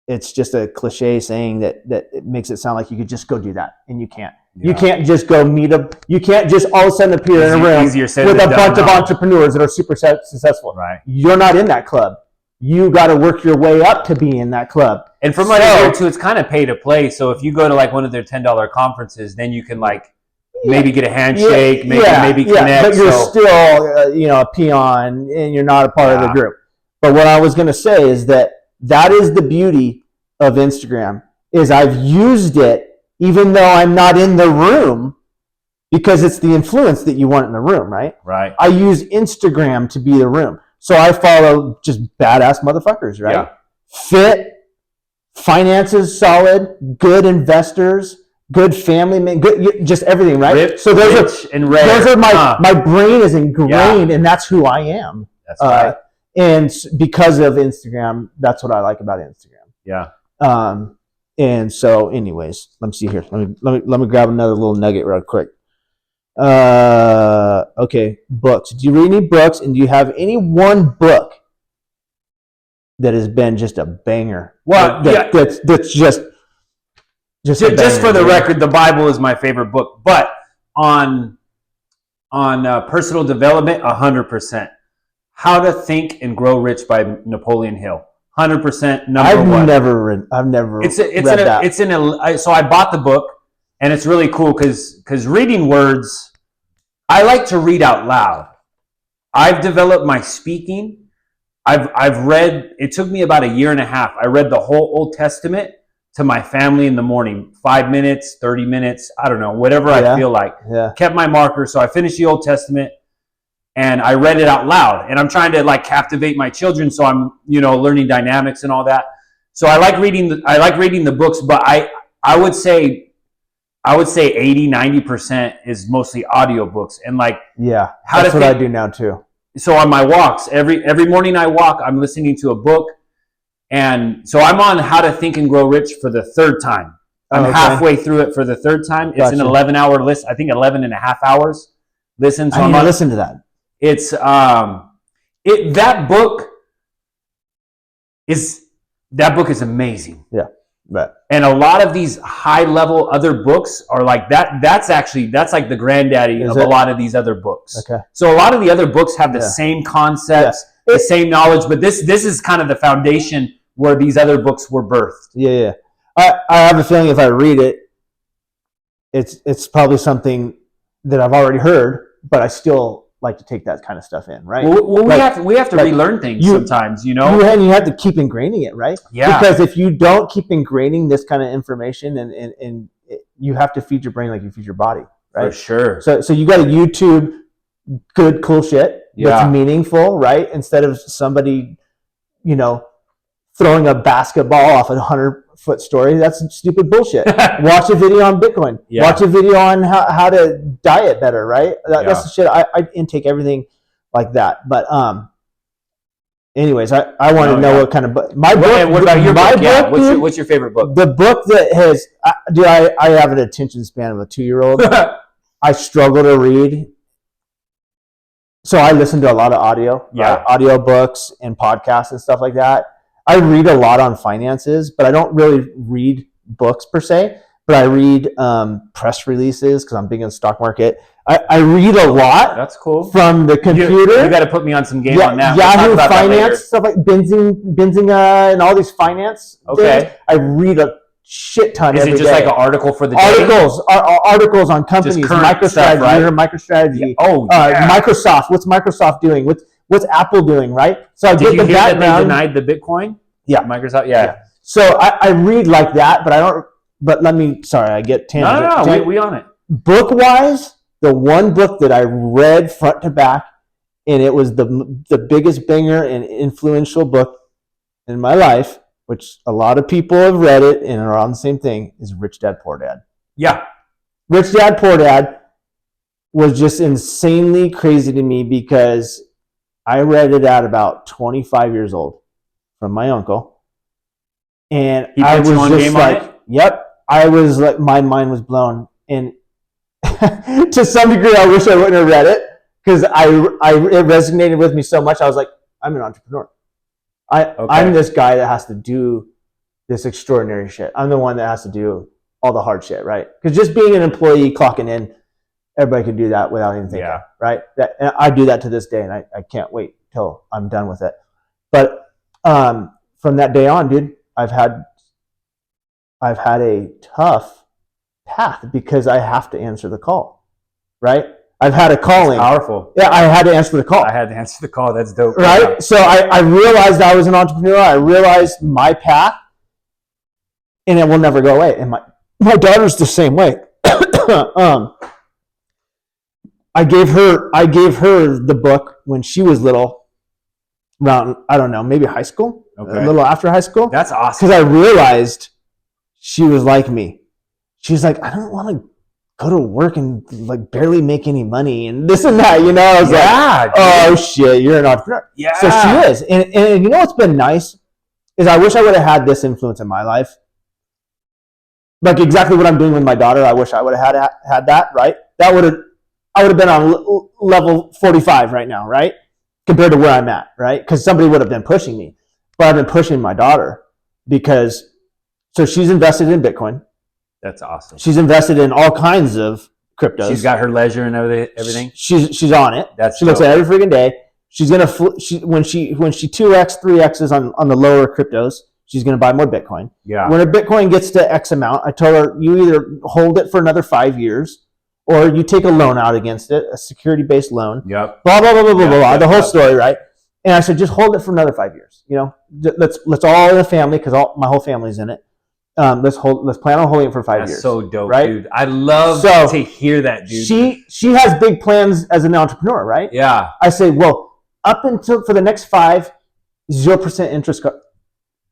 it's just a cliche saying that it makes it sound like you could just go do that, and you can't. Yeah. You can't just go meet up. You can't just all of a sudden appear in a room with a bunch of entrepreneurs that are super successful. Right? You're not in that club. You got to work your way up to be in that club. And from what I hear too, it's kind of pay to play. So if you go to one of their $10 conferences, then you can maybe get a handshake, maybe connect. But you're still, a peon, and you're not a part of the group. But what I was going to say is that is the beauty of Instagram, is I've used it even though I'm not in the room, because it's the influence that you want in the room, right? Right. I use Instagram to be the room. So I follow just badass motherfuckers, right? Yeah. Fit, finances solid, good investors, good family men, good, just everything, right? So those are my brain is ingrained, and that's who I am. That's right. And because of Instagram, that's what I like about Instagram. Yeah. And so, anyways, let me see here. Let me grab another little nugget real quick. Okay, books. Do you read any books, and do you have any one book that has been just a banger? Well, that's just for the record, the Bible is my favorite book, but on personal development, 100%. How to Think and Grow Rich by Napoleon Hill. 100% number one. I've never read that. So I bought the book, and it's really cool because reading words, I like to read out loud. I've developed my speaking. I've read, it took me about a year and a half. I read the whole Old Testament to my family in the morning, 5 minutes, 30 minutes, I don't know, whatever I feel like. Yeah. Kept my marker. So I finished the Old Testament, and I read it out loud, and I'm trying to captivate my children. So I'm, learning dynamics and all that. So I like reading the books, but I would say 80-90% is mostly audiobooks. And that's what I do now too. So on my walks, every morning I walk, I'm listening to a book. And so I'm on How to Think and Grow Rich for the third time. I'm halfway through it for the third time. It's an 11-hour list. I think 11 and a half hours listen. So I'm going to listen to that. It's that book is amazing. Yeah. Right. And a lot of these high level other books are like that. That's like the granddaddy of a lot of these other books. Okay. So a lot of the other books have the same concepts, the same knowledge, but this is kind of the foundation where these other books were birthed. Yeah. I have a feeling if I read it, it's probably something that I've already heard, but I still like to take that kind of stuff in, right? Well, we have to relearn things sometimes, You have to keep ingraining it, right? Yeah. Because if you don't keep ingraining this kind of information, and you have to feed your brain like you feed your body, right? For sure. So you got to YouTube good, cool shit that's meaningful, right? Instead of somebody, throwing a basketball off a 100-foot story. That's stupid bullshit. Watch a video on Bitcoin. Yeah. Watch a video on how to diet better, right? That's the shit. I intake everything like that. But anyways, I want to know what kind of book. My book. What about your book? Yeah. What's your favorite book? The book that has, I have an attention span of a 2-year-old. I struggle to read. So I listen to a lot of audio, audio books and podcasts and stuff like that. I read a lot on finances, but I don't really read books per se, but I read press releases because I'm big in the stock market. I read a lot. That's cool. From the computer. You got to put me on some game on that. Yahoo Finance, stuff like Benzinga and all these finance things. I read a shit ton every day. Is it just like an article for the day? Articles on companies, MicroStrategy, MicroStrategy. Microsoft. What's Microsoft doing? What's Apple doing, right? So I get the background. That they denied the Bitcoin? Yeah. Microsoft, yeah. So I read like that, but I don't. But I get tangent. No, we on it. Book-wise, the one book that I read front to back, and it was the biggest banger and influential book in my life, which a lot of people have read it and are on the same thing, is Rich Dad, Poor Dad. Yeah. Rich Dad, Poor Dad was just insanely crazy to me because I read it at about 25 years old from my uncle. And I was just like, yep. I was like, my mind was blown. And to some degree, I wish I wouldn't have read it because it resonated with me so much. I was like, I'm an entrepreneur. I'm this guy that has to do this extraordinary shit. I'm the one that has to do all the hard shit, right? Because just being an employee, clocking in, everybody can do that without even thinking, right? And I do that to this day, and I can't wait till I'm done with it. But from that day on, dude, I've had a tough path because I have to answer the call. right? I've had a calling. That's powerful. Yeah, I had to answer the call. I had to answer the call. That's dope. Right? Yeah. So I realized I was an entrepreneur. I realized my path, and it will never go away. And my daughter's the same way. I gave her the book when she was little, around, I don't know, maybe high school, a little after high school. That's awesome. Because I realized she was like me. She's like, I don't want to go to work and like barely make any money and this and that, you know. I was like, oh shit, you're an entrepreneur. Yeah. So she is. And you know what's been nice is I wish I would have had this influence in my life. Like exactly what I'm doing with my daughter, I wish I would have had that, right? I would have been on level 45 right now, right? Compared to where I'm at, right? Because somebody would have been pushing me. But I've been pushing my daughter so she's invested in Bitcoin. That's awesome. She's invested in all kinds of cryptos. She's got her ledger and everything. She's on it. She looks at it every freaking day. She's gonna when she 2x 3x's on the lower cryptos, she's gonna buy more Bitcoin. Yeah. When her Bitcoin gets to X amount, I told her you either hold it for another 5 years, or you take a loan out against it, a security-based loan. Yep. Blah blah blah blah blah blah. The whole story, right? And I said, just hold it for another 5 years. You know, let's all in the family, because my whole family's in it. Let's plan on holding it for 5 years. That's so dope, right? Dude. I love to hear that, dude. She has big plans as an entrepreneur, right? Yeah. I say, well, up until for the next 5, 0% interest,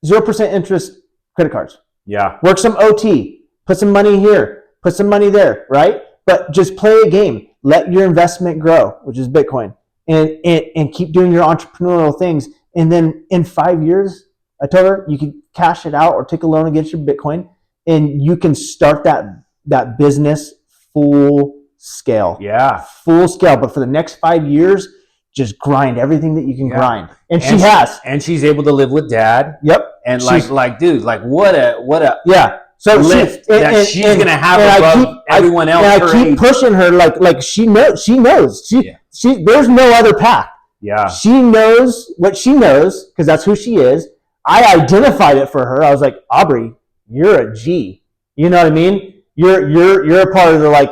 0% interest credit cards. Yeah. Work some OT, put some money here, put some money there, right? But just play a game. Let your investment grow, which is Bitcoin, and keep doing your entrepreneurial things. And then in 5 years, I told her you could cash it out or take a loan against your Bitcoin, and you can start that business full scale. Yeah. Full scale. But for the next 5 years, just grind everything that you can grind. And she has. And she's able to live with dad. Yep. And dude, what a yeah. So lift that she's going to have above everyone else. And I keep pushing her like she knows. She there's no other path. Yeah. She knows what she knows because that's who she is. I identified it for her. I was like, Aubrey, you're a G. You know what I mean? You're a part of the like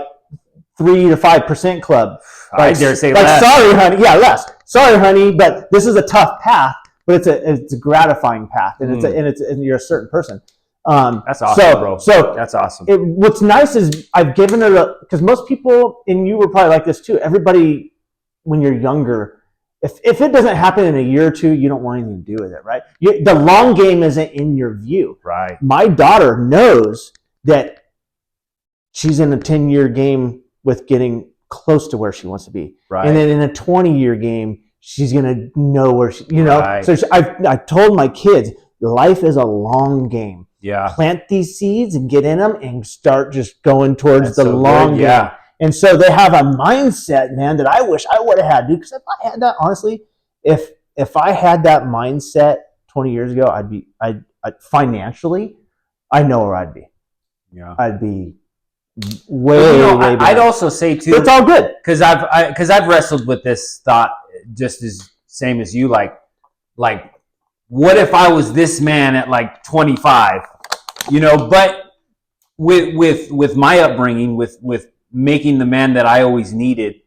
3 to 5% club. Like, I dare say like less. Sorry, honey. Yeah, less. Sorry, honey, but this is a tough path, but it's a gratifying path, and and you're a certain person. That's awesome, bro. So that's awesome. What's nice is I've given her because most people, and you were probably like this too. Everybody, when you're younger, if it doesn't happen in a year or two, you don't want anything to do with it, right? The long game isn't in your view. Right. My daughter knows that she's in a 10-year game with getting close to where she wants to be. Right. And then in a 20-year game, she's going to know where she, you know. Right. So I told my kids, life is a long game. Yeah. Plant these seeds and get in them and start just going towards That's the so long game. Yeah. And so they have a mindset, man, that I wish I would have had, dude. Because if I had that, honestly, if I had that mindset 20 years ago, I'd financially, I know where I'd be. Yeah. I'd be way better. I'd also say too, it's all good because I've wrestled with this thought just as same as you. Like, what if I was this man at like 25? You know, but with my upbringing, with making the man that I always needed,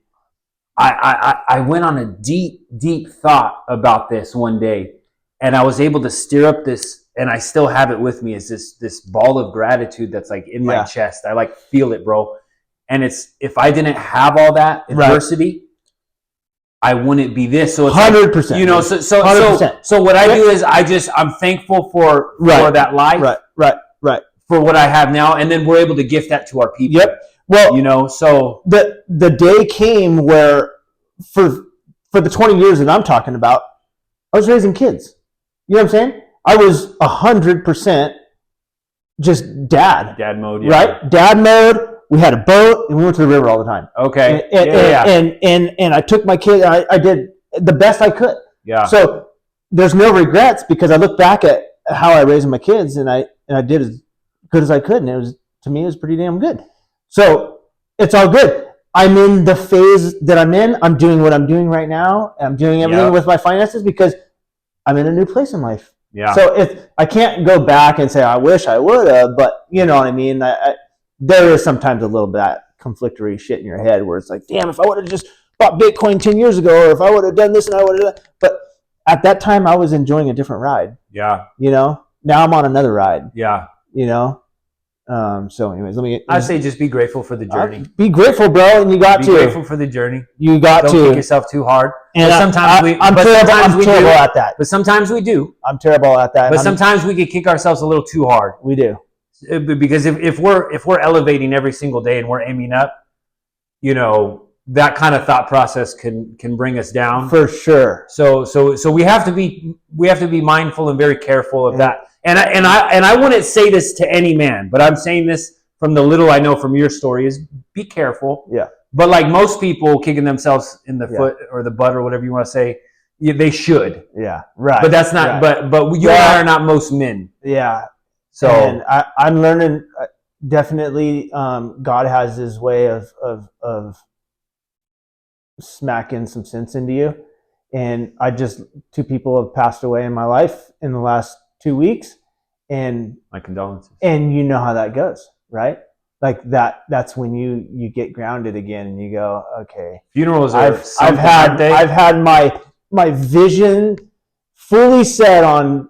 I went on a deep thought about this one day, and I was able to stir up this, and I still have it with me, is this ball of gratitude that's like in my chest. I like feel it, bro. And it's, if I didn't have all that adversity, I wouldn't be this. So it's 100%. Like, you know, so what I do is I'm thankful for that life. Right. For what I have now, and then we're able to gift that to our people. Yep. Well, you know, so the day came where for the 20 years that I'm talking about, I was raising kids. You know what I'm saying? I was 100% just dad. Dad mode, right? Dad mode. We had a boat and we went to the river all the time. Okay. And I took my kid. I did the best I could. Yeah. So there's no regrets because I look back at how I raised my kids and I did as good as I could, and to me it was pretty damn good. So it's all good. I'm in the phase that I'm in. I'm doing what I'm doing right now. I'm doing everything with my finances because I'm in a new place in life. Yeah. So I can't go back and say I wish I would have, but you know what I mean. There is sometimes a little bit that conflictory shit in your head where it's like, damn, if I would have just bought Bitcoin 10 years ago, or if I would have done this and I would have done, but at that time I was enjoying a different ride. Yeah. You know, now I'm on another ride. Yeah. You know? So anyways, I say just be grateful for the journey. Be grateful, bro, and you got to. Be grateful for the journey. You got Don't kick yourself too hard. And I'm terrible at that. But sometimes we do. I'm terrible at that. But sometimes we can kick ourselves a little too hard. We do. Because if we're elevating every single day and we're aiming up, you know, that kind of thought process can bring us down. For sure. So we have to be mindful and very careful of that. And I wouldn't say this to any man, but I'm saying this from the little I know from your story is be careful. Yeah. But like most people kicking themselves in the foot or the butt or whatever you want to say, they should. Yeah. Right. But that's not. Right. But you and I are not most men. Yeah. So and I'm learning. Definitely, God has His way of smacking some sense into you. And two people have passed away in my life in the last 2 weeks, and my condolences. And you know how that goes, right? Like that's when you get grounded again and you go, okay. Funerals are I've had my vision fully set on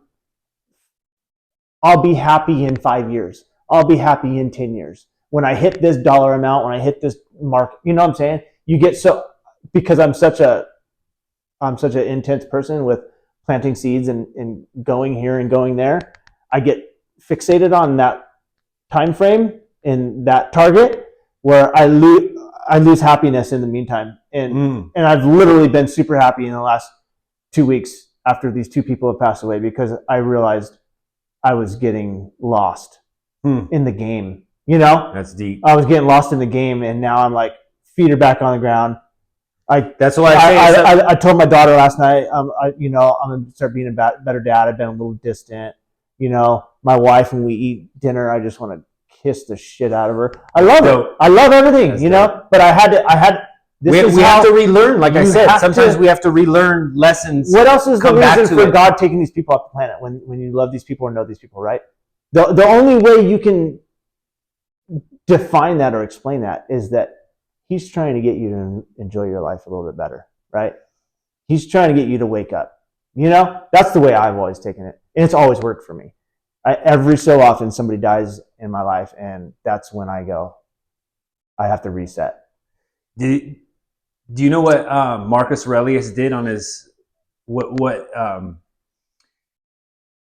I'll be happy in 5 years. I'll be happy in 10 years. When I hit this dollar amount, when I hit this mark, you know what I'm saying? You get because I'm such an intense person with planting seeds and going here and going there, I get fixated on that time frame and that target where I lose happiness in the meantime. And I've literally been super happy in the last 2 weeks after these two people have passed away because I realized I was getting lost in the game. You know? That's deep. I was getting lost in the game, and now I'm like, feet are back on the ground. That's what I told my daughter last night, I'm going to start being a better dad. I've been a little distant. You know, my wife, when we eat dinner, I just want to kiss the shit out of her. I love it. I love everything, That's dope. But we have to relearn, like I said. Sometimes we have to relearn lessons. What else is the reason for God taking these people off the planet when you love these people or know these people, right? The only way you can define that or explain that is that He's trying to get you to enjoy your life a little bit better, right? He's trying to get you to wake up. You know, that's the way I've always taken it. And it's always worked for me. Every so often somebody dies in my life, and that's when I go, I have to reset. Do you know what Marcus Aurelius did on his,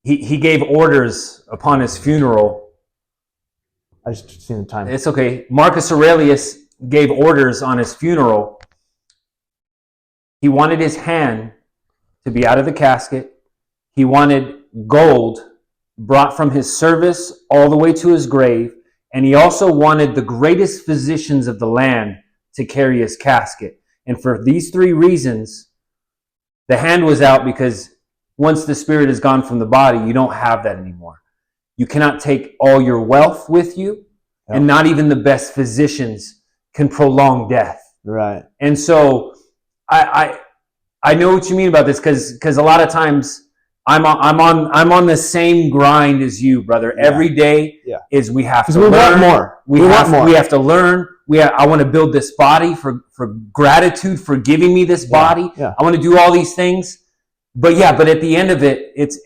he gave orders upon his funeral. I just seen the time. It's okay. Marcus Aurelius gave orders on his funeral. He wanted his hand to be out of the casket. He wanted gold brought from his service all the way to his grave. And he also wanted the greatest physicians of the land to carry his casket. And for these three reasons, the hand was out because once the spirit is gone from the body, you don't have that anymore. You cannot take all your wealth with you, and not even the best physicians can prolong death. Right. And so I know what you mean about this because a lot of times I'm on the same grind as you, brother. Yeah. Every day is we have to learn. Want more. We have to learn. I want to build this body for gratitude for giving me this body. Yeah. I want to do all these things. But at the end of it, it's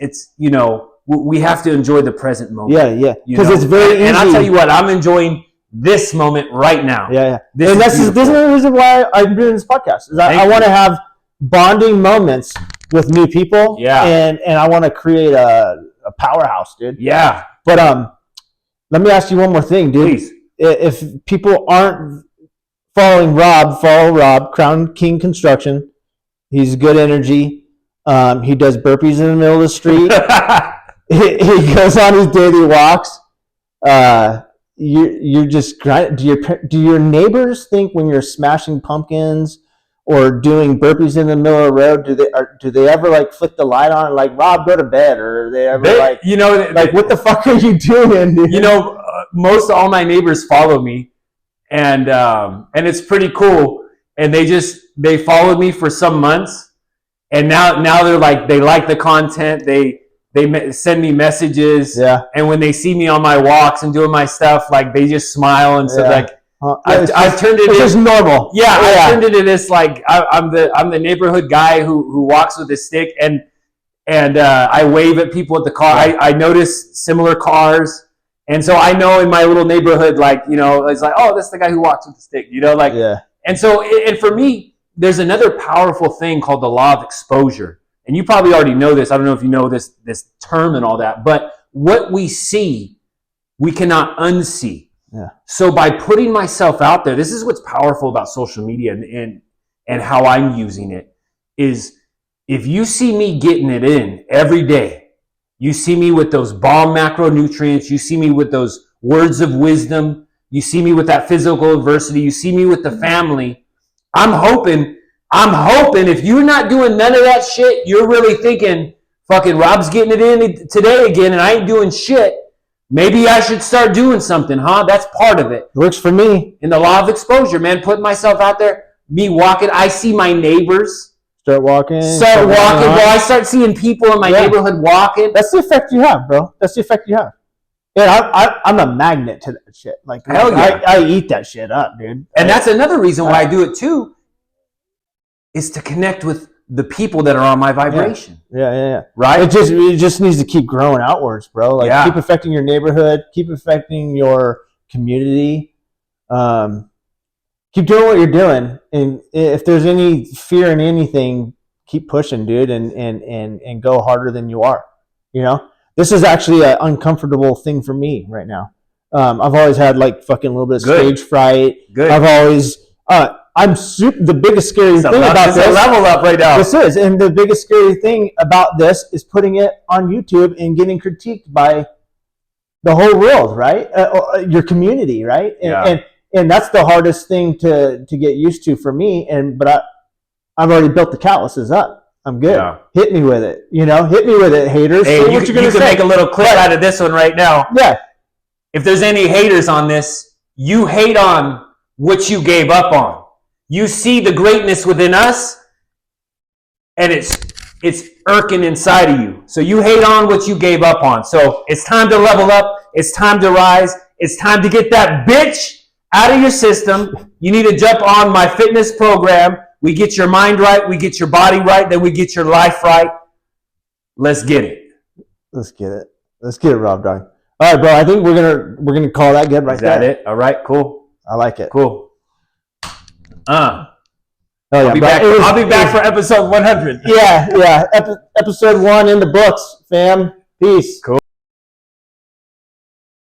we have to enjoy the present moment. Yeah. Because it's very easy. And I'll tell you what, I'm enjoying this moment right now. Yeah. This is the reason why I'm doing this podcast. Is I want to have bonding moments with new people. Yeah. And I want to create a powerhouse, dude. Yeah. But let me ask you one more thing, dude. Please. If people aren't following Rob, follow Rob, Crown King Construction. He's good energy. He does burpees in the middle of the street. He goes on his daily walks. You're just do your neighbors think when you're smashing pumpkins or doing burpees in the middle of the road, do they ever like flick the light on like, Rob, go to bed, or are they ever what the fuck are you doing, dude? Most all my neighbors follow me, and it's pretty cool, and they followed me for some months, and now they're like, they like the content, they send me messages, and when they see me on my walks and doing my stuff, like they just smile and say like, I've turned it. It's just normal. Yeah, I turned it into this like I'm the neighborhood guy who walks with a stick and I wave at people at the car. I notice similar cars, and so I know in my little neighborhood, like it's like, oh, that's the guy who walks with the stick. And so and for me, there's another powerful thing called the law of exposure, and you probably already know this. I don't know if you know this term and all that, but what we see, we cannot unsee. Yeah. So by putting myself out there, this is what's powerful about social media and how I'm using it is if you see me getting it in every day, you see me with those bomb macronutrients, you see me with those words of wisdom, you see me with that physical adversity, you see me with the family. I'm hoping if you're not doing none of that shit, you're really thinking, fucking Rob's getting it in today again and I ain't doing shit. Maybe I should start doing something, huh? That's part of it. Works for me. In the law of exposure, man, putting myself out there, me walking. I see my neighbors. Start walking. Well, I start seeing people in my neighborhood walking. That's the effect you have, bro. That's the effect you have. Yeah, I'm a magnet to that shit. Like, hell yeah. I eat that shit up, dude. And that's another reason why I do it too, is to connect with the people that are on my vibration. Yeah. Right? It just needs to keep growing outwards, bro. Like keep affecting your neighborhood, keep affecting your community. Keep doing what you're doing. And if there's any fear in anything, keep pushing, dude, and go harder than you are. This is actually an uncomfortable thing for me right now. I've always had like fucking a little bit of stage fright. Good. I've always the biggest scary thing about this. Level up right now. This is, and the biggest scary thing about this is putting it on YouTube and getting critiqued by the whole world, right? Your community, right? And that's the hardest thing to get used to for me. But I've already built the calluses up. I'm good. Yeah. Hit me with it. Hit me with it, haters. Hey, you can make a little clip out of this one right now. Yeah. If there's any haters on this, you hate on what you gave up on. You see the greatness within us, and it's irking inside of you. So you hate on what you gave up on. So it's time to level up. It's time to rise. It's time to get that bitch out of your system. You need to jump on my fitness program. We get your mind right. We get your body right. Then we get your life right. Let's get it. Let's get it, Rob Dog. All right, bro. I think we're gonna call that good right there. Is that it? All right. Cool. I like it. Cool. I'll be back for episode 100. Yeah. Episode 1 in the books, fam. Peace. Cool.